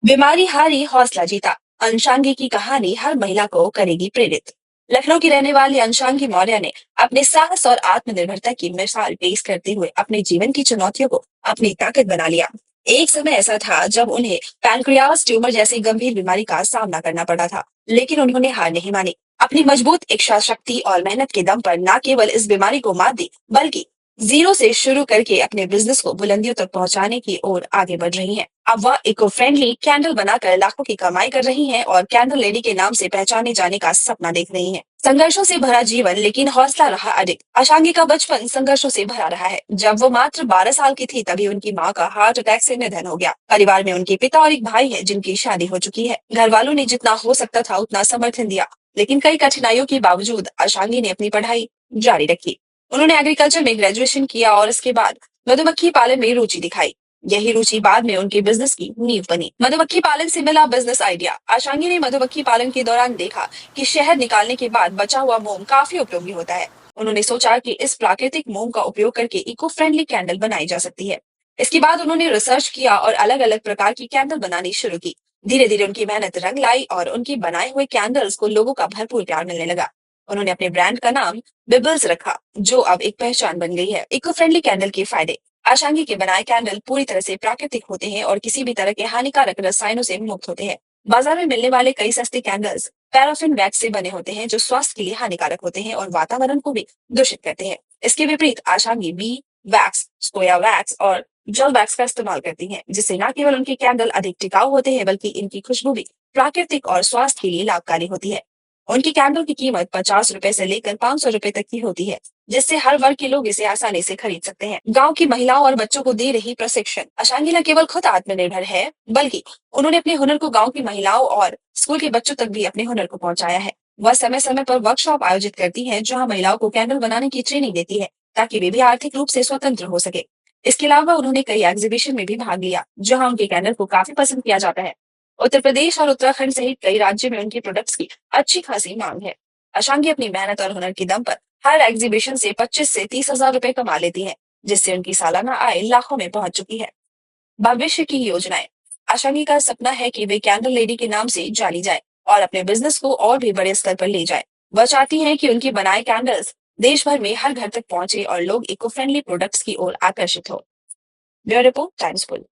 बीमारी हारी हौसला जीता। अंशांगी की कहानी हर महिला को करेगी प्रेरित। लखनऊ की रहने वाली अंशांगी मौर्य ने अपने साहस और आत्मनिर्भरता की मिसाल पेश करते हुए अपने जीवन की चुनौतियों को अपनी ताकत बना लिया। एक समय ऐसा था जब उन्हें पैनक्रियास ट्यूमर जैसी गंभीर बीमारी का सामना करना पड़ा था, लेकिन उन्होंने हार नहीं मानी। अपनी मजबूत इच्छा शक्ति और मेहनत के दम पर न केवल इस बीमारी को मात दी, बल्कि जीरो से शुरू करके अपने बिजनेस को बुलंदियों तक पहुंचाने की ओर आगे बढ़ रही हैं। अब वह इको फ्रेंडली कैंडल बनाकर लाखों की कमाई कर रही हैं और कैंडल लेडी के नाम से पहचाने जाने का सपना देख रही हैं। संघर्षों से भरा जीवन, लेकिन हौसला रहा अडिग। अशांगी का बचपन संघर्षों से भरा रहा है। जब वो मात्र 12 साल की थी, तभी उनकी मां का हार्ट अटैक से निधन हो गया। परिवार में उनके पिता और एक भाई है जिनकी शादी हो चुकी है। घर वालों ने जितना हो सकता था उतना समर्थन दिया, लेकिन कई कठिनाइयों के बावजूद अशांगी ने अपनी पढ़ाई जारी रखी। उन्होंने एग्रीकल्चर में ग्रेजुएशन किया और इसके बाद मधुमक्खी पालन में रुचि दिखाई। यही रुचि बाद में उनके बिजनेस की नींव बनी। मधुमक्खी पालन से मिला बिजनेस आइडिया। आशांगी ने मधुमक्खी पालन के दौरान देखा कि शहद निकालने के बाद बचा हुआ मोम काफी उपयोगी होता है। उन्होंने सोचा कि इस प्राकृतिक मोम का उपयोग करके इको फ्रेंडली कैंडल बनाई जा सकती है। इसके बाद उन्होंने रिसर्च किया और अलग अलग प्रकार की कैंडल बनानी शुरू की। धीरे धीरे उनकी मेहनत रंग लाई और उनके बनाए हुए कैंडल्स को लोगों का भरपूर प्यार मिलने लगा। उन्होंने अपने ब्रांड का नाम बिबल्स रखा, जो अब एक पहचान बन गई है। इको फ्रेंडली कैंडल के फायदे। आशांगी के बनाए कैंडल पूरी तरह से प्राकृतिक होते हैं और किसी भी तरह के हानिकारक रसायनों से मुक्त होते हैं। बाजार में मिलने वाले कई सस्ते कैंडल्स पैराफिन वैक्स से बने होते हैं, जो स्वास्थ्य के लिए हानिकारक होते हैं और वातावरण को भी दूषित करते हैं। इसके विपरीत आशांगी बी वैक्स, सोया वैक्स और जल वैक्स का इस्तेमाल करती हैं, जिससे न केवल उनके कैंडल अधिक टिकाऊ होते हैं, बल्कि इनकी खुशबू भी प्राकृतिक और स्वास्थ्य के लिए लाभकारी होती है। उनकी कैंडल की कीमत 50 रुपए से लेकर 500 रुपए तक की होती है, जिससे हर वर्ग के लोग इसे आसानी से खरीद सकते हैं। गांव की महिलाओं और बच्चों को दे रही प्रशिक्षण। अशांगी न केवल खुद आत्मनिर्भर है, बल्कि उन्होंने अपने हुनर को गांव की महिलाओं और स्कूल के बच्चों तक भी अपने हुनर को पहुंचाया है। वह समय समय पर वर्कशॉप आयोजित करती है, जहां महिलाओं को कैंडल बनाने की ट्रेनिंग देती है, ताकि वे भी आर्थिक रूप से स्वतंत्र हो सके। इसके अलावा उन्होंने कई एग्जीबिशन में भी भाग लिया, जहां उनके कैंडल को काफी पसंद किया जाता है। उत्तर प्रदेश और उत्तराखंड सहित कई राज्यों में उनके प्रोडक्ट्स की अच्छी खासी मांग है। अशांगी अपनी मेहनत और हुनर के दम पर हर एग्जीबिशन से 25 से 30 हजार रुपए कमा लेती हैं, जिससे उनकी सालाना आय लाखों में पहुंच चुकी है। भविष्य की योजनाएं। अशांगी का सपना है कि वे कैंडल लेडी के नाम से जानी जाए और अपने बिजनेस को और भी बड़े स्तर पर ले जाए। वह चाहती हैं कि उनके बनाए कैंडल्स देश भर में हर घर तक पहुंचे और लोग इको फ्रेंडली प्रोडक्ट्स की ओर आकर्षित हो। Bureau report, times full.